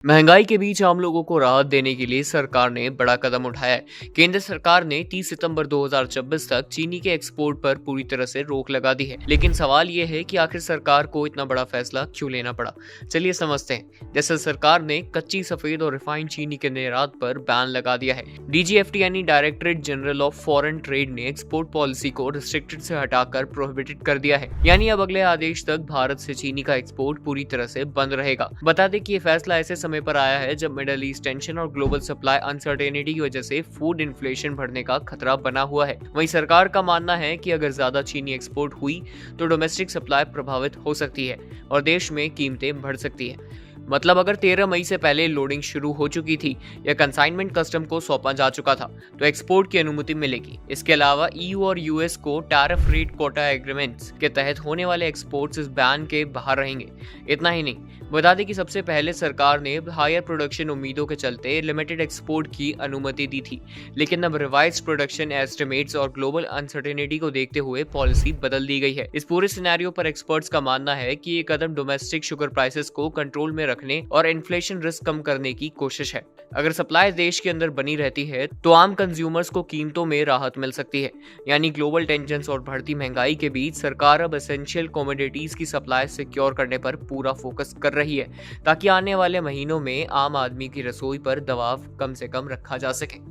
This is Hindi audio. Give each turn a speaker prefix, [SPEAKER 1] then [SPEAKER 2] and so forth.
[SPEAKER 1] महंगाई के बीच आम लोगों को राहत देने के लिए सरकार ने बड़ा कदम उठाया है। केंद्र सरकार ने 30 सितंबर 2026 तक चीनी के एक्सपोर्ट पर पूरी तरह से रोक लगा दी है। लेकिन सवाल यह है कि आखिर सरकार को इतना बड़ा फैसला क्यों लेना पड़ा। चलिए समझते हैं। जैसे सरकार ने कच्ची, सफेद और रिफाइंड चीनी के निर्यात पर बैन लगा दिया है। डीजीएफटी यानी directorate general of foreign trade ने एक्सपोर्ट पॉलिसी को रिस्ट्रिक्टेड से हटाकर प्रोहिबिटेड कर दिया है। यानी अब अगले आदेश तक भारत से चीनी का एक्सपोर्ट पूरी तरह से बंद रहेगा। बता दें कि ये फैसला ऐसे समय पर आया है जब मिडल ईस्ट टेंशन और ग्लोबल सप्लाई अनसर्टेनिटी की वजह से फूड इन्फ्लेशन बढ़ने का खतरा बना हुआ है। वहीं सरकार का मानना है कि अगर ज्यादा चीनी एक्सपोर्ट हुई तो डोमेस्टिक सप्लाई प्रभावित हो सकती है और देश में कीमतें बढ़ सकती है। मतलब अगर 13 मई से पहले लोडिंग शुरू हो चुकी थी या कंसाइनमेंट कस्टम को सौंपा जा चुका था तो एक्सपोर्ट की अनुमति मिलेगी। इसके अलावा ईयू और यूएस को टैरिफ रेट कोटा एग्रीमेंट्स के तहत होने वाले एक्सपोर्ट्स इस बैन के बाहर रहेंगे। इतना ही नहीं, बता दें कि सबसे पहले सरकार ने हायर प्रोडक्शन उम्मीदों के चलते लिमिटेड एक्सपोर्ट की अनुमति दी थी, लेकिन अब रिवाइज्ड प्रोडक्शन एस्टिमेट्स और ग्लोबल अनसर्टेनिटी को देखते हुए पॉलिसी बदल दी गई है। इस पूरे सिनेरियो पर एक्सपर्ट्स का मानना है कि ये कदम डोमेस्टिक शुगर प्राइसेस को कंट्रोल में रखने और इन्फ्लेशन रिस्क कम करने की कोशिश है। अगर सप्लाई देश के अंदर बनी रहती है तो आम कंज्यूमर्स को कीमतों में राहत मिल सकती है। यानी ग्लोबल टेंशन्स और बढ़ती महंगाई के बीच सरकार अब एसेंशियल कमोडिटीज की सप्लाई सिक्योर करने पर पूरा फोकस कर रही है ताकि आने वाले महीनों में आम आदमी की रसोई पर दबाव कम से कम रखा जा सके।